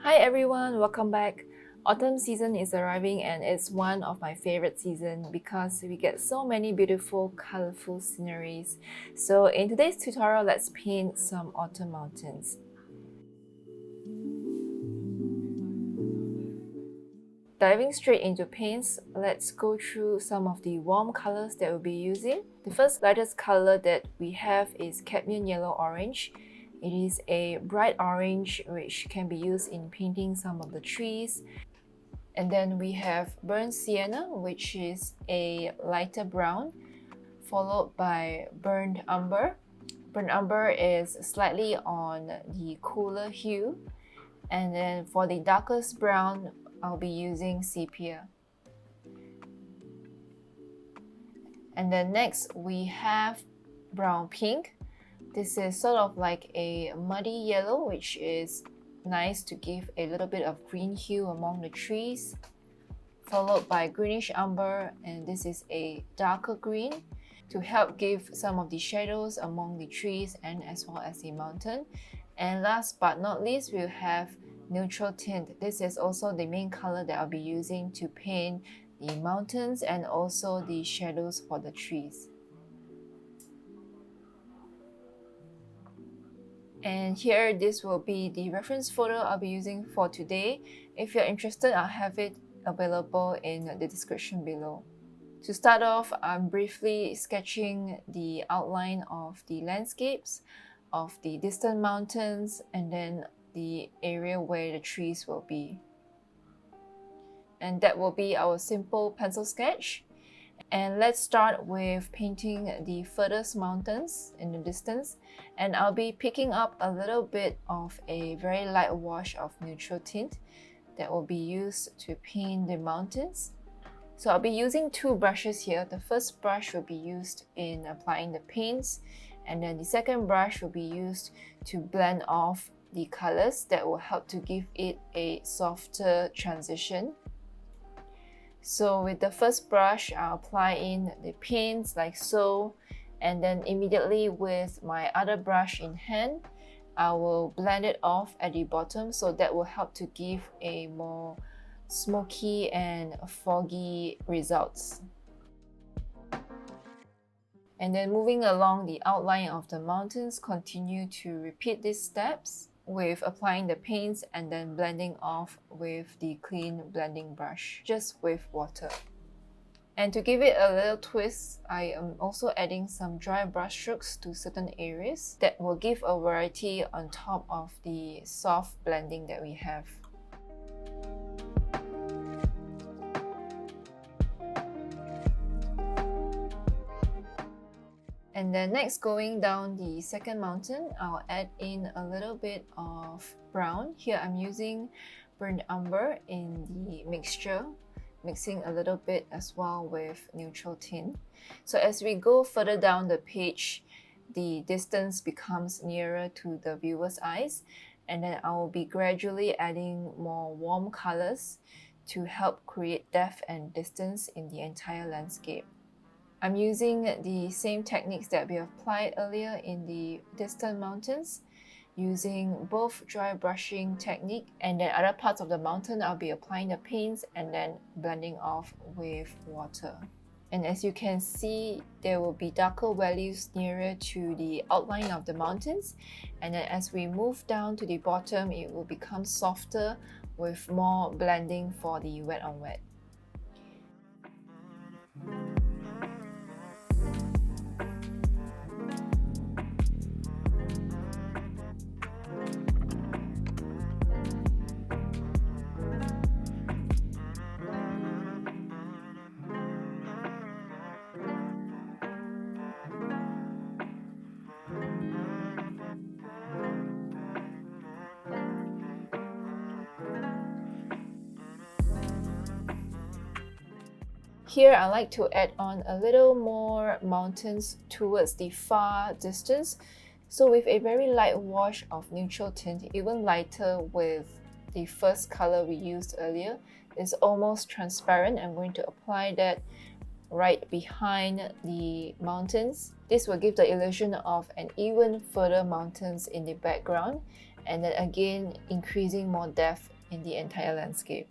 Hi everyone, welcome back. Autumn season is arriving and it's one of my favorite seasons because we get so many beautiful, colorful sceneries. So in today's tutorial, let's paint some autumn mountains. Diving straight into paints, let's go through some of the warm colors that we'll be using. The first lightest color that we have is cadmium yellow orange. It is a bright orange which can be used in painting some of the trees. And then we have burnt sienna, which is a lighter brown, followed by burnt umber. Burnt umber is slightly on the cooler hue. And then for the darkest brown, I'll be using sepia. And then next we have brown pink. This is sort of like a muddy yellow, which is nice to give a little bit of green hue among the trees, followed by greenish umber, and this is a darker green to help give some of the shadows among the trees and as well as the mountain. And last but not least, we'll have neutral tint. This is also the main color that I'll be using to paint the mountains and also the shadows for the trees. And here, this will be the reference photo I'll be using for today. If you're interested, I'll have it available in the description below. To start off, I'm briefly sketching the outline of the landscapes, of the distant mountains, and then the area where the trees will be. And that will be our simple pencil sketch. And let's start with painting the furthest mountains in the distance. And I'll be picking up a little bit of a very light wash of neutral tint that will be used to paint the mountains. So I'll be using two brushes here. The first brush will be used in applying the paints, and then the second brush will be used to blend off the colors that will help to give it a softer transition. So with the first brush, I'll apply in the paints like so, and then immediately with my other brush in hand, I will blend it off at the bottom, so that will help to give a more smoky and foggy results. And then moving along the outline of the mountains, continue to repeat these steps with applying the paints and then blending off with the clean blending brush, just with water. And to give it a little twist, I am also adding some dry brush strokes to certain areas that will give a variety on top of the soft blending that we have. And then next, going down the second mountain, I'll add in a little bit of brown. Here I'm using burnt umber in the mixture, mixing a little bit as well with neutral tint. So as we go further down the page, the distance becomes nearer to the viewer's eyes, and then I will be gradually adding more warm colors to help create depth and distance in the entire landscape. I'm using the same techniques that we applied earlier in the distant mountains, using both dry brushing technique, and then other parts of the mountain I'll be applying the paints and then blending off with water. And as you can see, there will be darker values nearer to the outline of the mountains, and then as we move down to the bottom, it will become softer with more blending for the wet on wet. Here I like to add on a little more mountains towards the far distance. So with a very light wash of neutral tint, even lighter with the first color we used earlier, it's almost transparent. I'm going to apply that right behind the mountains. This will give the illusion of an even further mountains in the background. and then again increasing more depth in the entire landscape.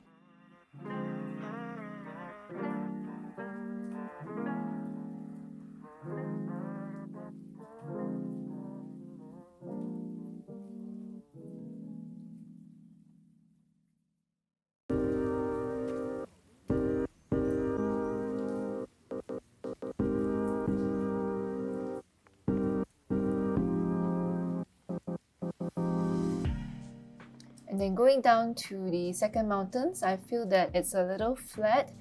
And then going down to the second mountains, I feel that it's a little flat.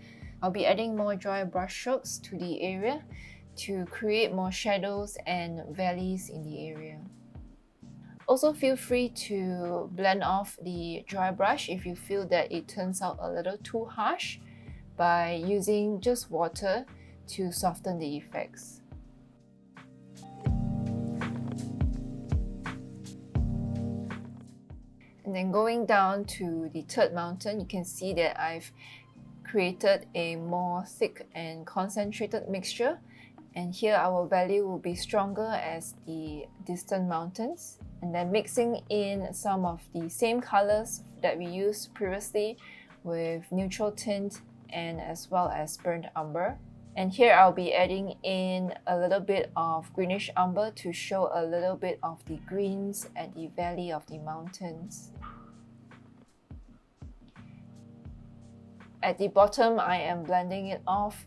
I'll be adding more dry brush strokes to the area to create more shadows and valleys in the area. Also feel free to blend off the dry brush if you feel that it turns out a little too harsh by using just water to soften the effects. And then going down to the third mountain, you can see that I've created a more thick and concentrated mixture. And here our value will be stronger as the distant mountains. And then mixing in some of the same colors that we used previously with neutral tint and as well as burnt umber. And here I'll be adding in a little bit of greenish umber to show a little bit of the greens at the valley of the mountains. At the bottom, I am blending it off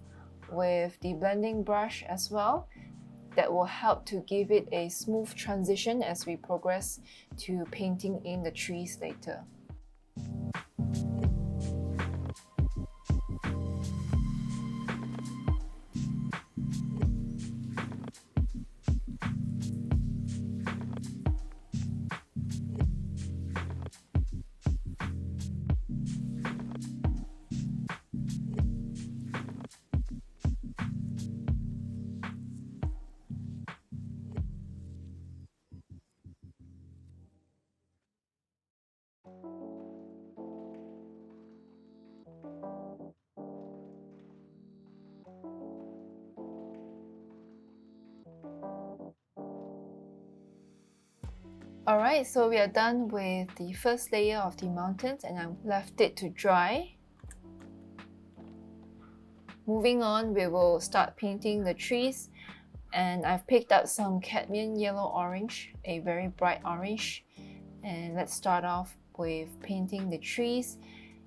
with the blending brush as well. That will help to give it a smooth transition as we progress to painting in the trees later. Alright, so we are done with the first layer of the mountains and I've left it to dry. Moving on, we will start painting the trees, and I've picked up some cadmium yellow orange, a very bright orange. And let's start off with painting the trees.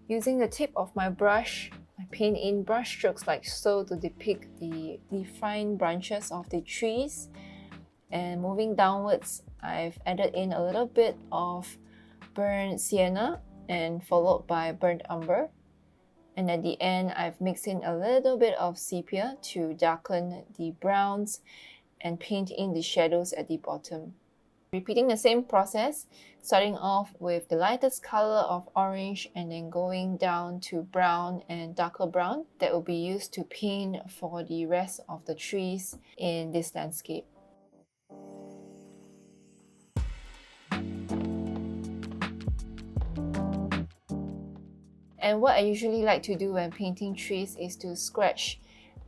Using the tip of my brush, I paint in brush strokes like so to depict the fine branches of the trees. And moving downwards, I've added in a little bit of burnt sienna and followed by burnt umber. And at the end, I've mixed in a little bit of sepia to darken the browns and paint in the shadows at the bottom. Repeating the same process, starting off with the lightest color of orange and then going down to brown and darker brown that will be used to paint for the rest of the trees in this landscape. And what I usually like to do when painting trees is to scratch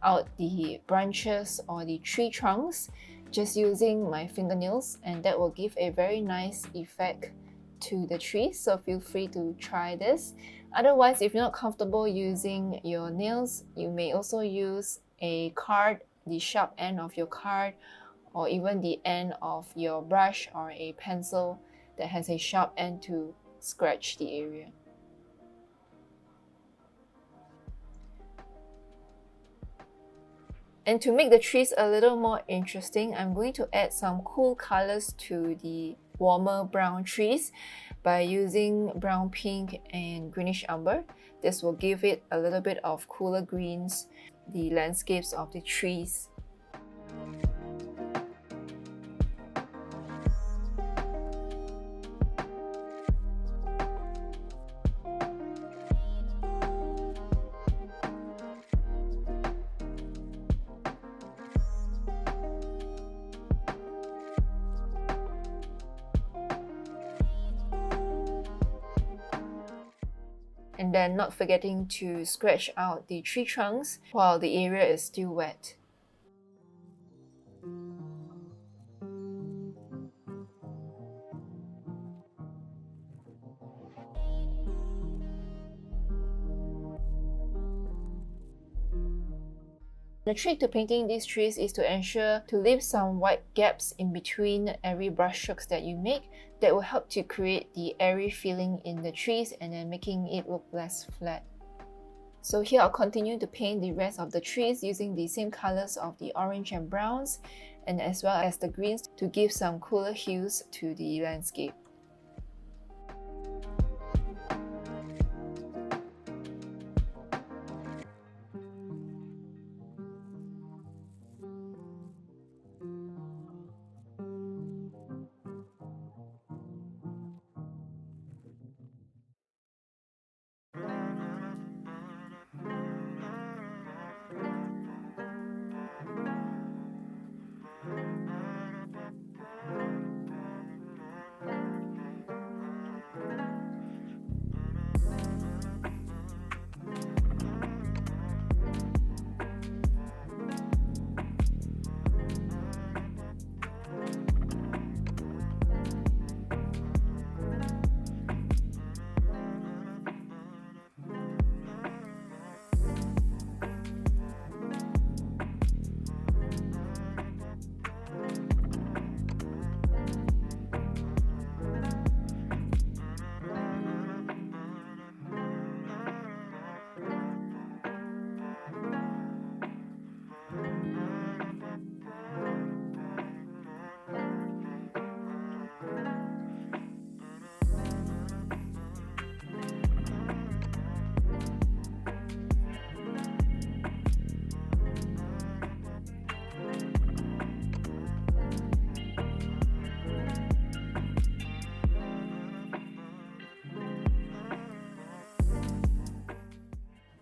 out the branches or the tree trunks just using my fingernails, and that will give a very nice effect to the trees, so feel free to try this. Otherwise, if you're not comfortable using your nails, you may also use a card, the sharp end of your card, or even the end of your brush or a pencil that has a sharp end to scratch the area. And to make the trees a little more interesting, I'm going to add some cool colors to the warmer brown trees by using brown pink and greenish umber. This will give it a little bit of cooler greens, the landscapes of the trees. And then not forgetting to scratch out the tree trunks while the area is still wet. The trick to painting these trees is to ensure to leave some white gaps in between every brush strokes that you make that will help to create the airy feeling in the trees and then making it look less flat. So here I'll continue to paint the rest of the trees using the same colors of the orange and browns and as well as the greens to give some cooler hues to the landscape.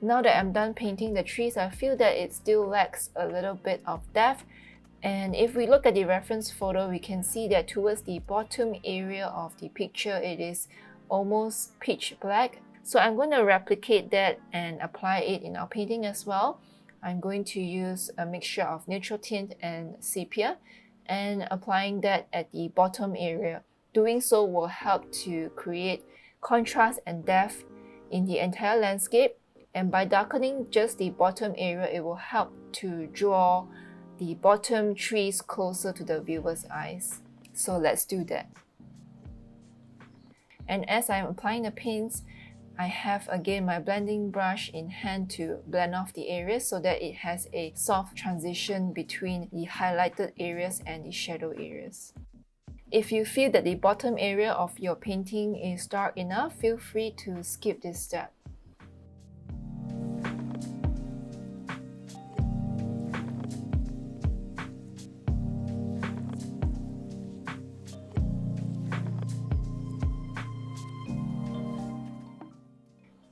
Now that I'm done painting the trees, I feel that it still lacks a little bit of depth. And if we look at the reference photo, we can see that towards the bottom area of the picture, it is almost pitch black. So I'm going to replicate that and apply it in our painting as well. I'm going to use a mixture of neutral tint and sepia and applying that at the bottom area. Doing so will help to create contrast and depth in the entire landscape. And by darkening just the bottom area, it will help to draw the bottom trees closer to the viewer's eyes. So let's do that. And as I'm applying the paints, I have again my blending brush in hand to blend off the areas so that it has a soft transition between the highlighted areas and the shadow areas. If you feel that the bottom area of your painting is dark enough, feel free to skip this step.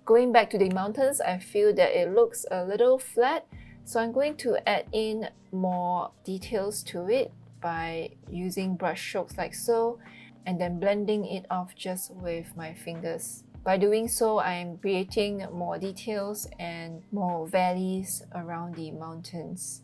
Going back to the mountains, I feel that it looks a little flat, so I'm going to add in more details to it by using brush strokes like so, and then blending it off just with my fingers. By doing so, I'm creating more details and more valleys around the mountains.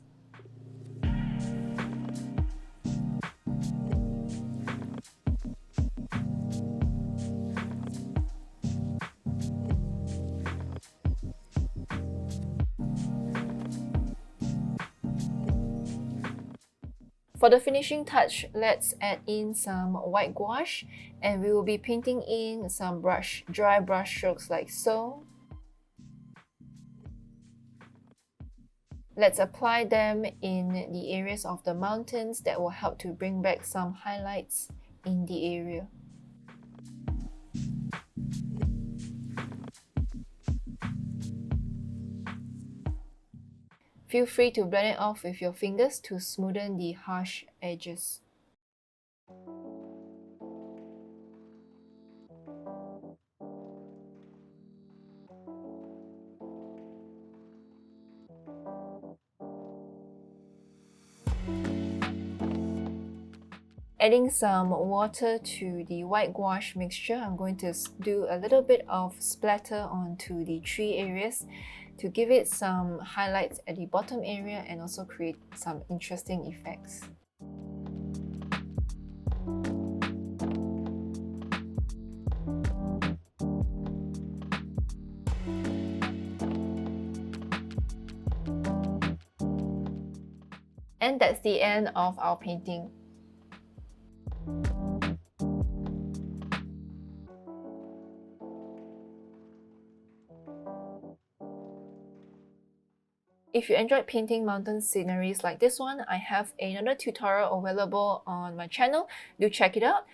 For the finishing touch, let's add in some white gouache and we will be painting in some dry brush strokes like so. Let's apply them in the areas of the mountains that will help to bring back some highlights in the area. Feel free to blend it off with your fingers to smoothen the harsh edges. Adding some water to the white gouache mixture, I'm going to do a little bit of splatter onto the tree areas to give it some highlights at the bottom area and also create some interesting effects. And that's the end of our painting. If you enjoyed painting mountain sceneries like this one, I have another tutorial available on my channel. Do check it out.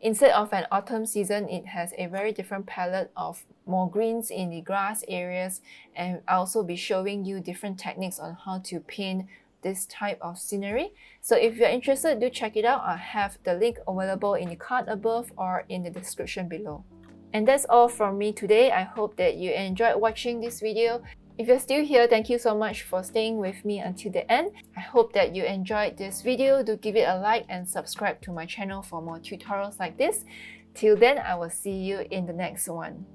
Instead of an autumn season, it has a very different palette of more greens in the grass areas, and I'll also be showing you different techniques on how to paint this type of scenery. So if you're interested, do check it out. I have the link available in the card above or in the description below. And that's all from me today. I hope that you enjoyed watching this video. If you're still here, thank you so much for staying with me until the end. I hope that you enjoyed this video. Do give it a like and subscribe to my channel for more tutorials like this. Till then, I will see you in the next one.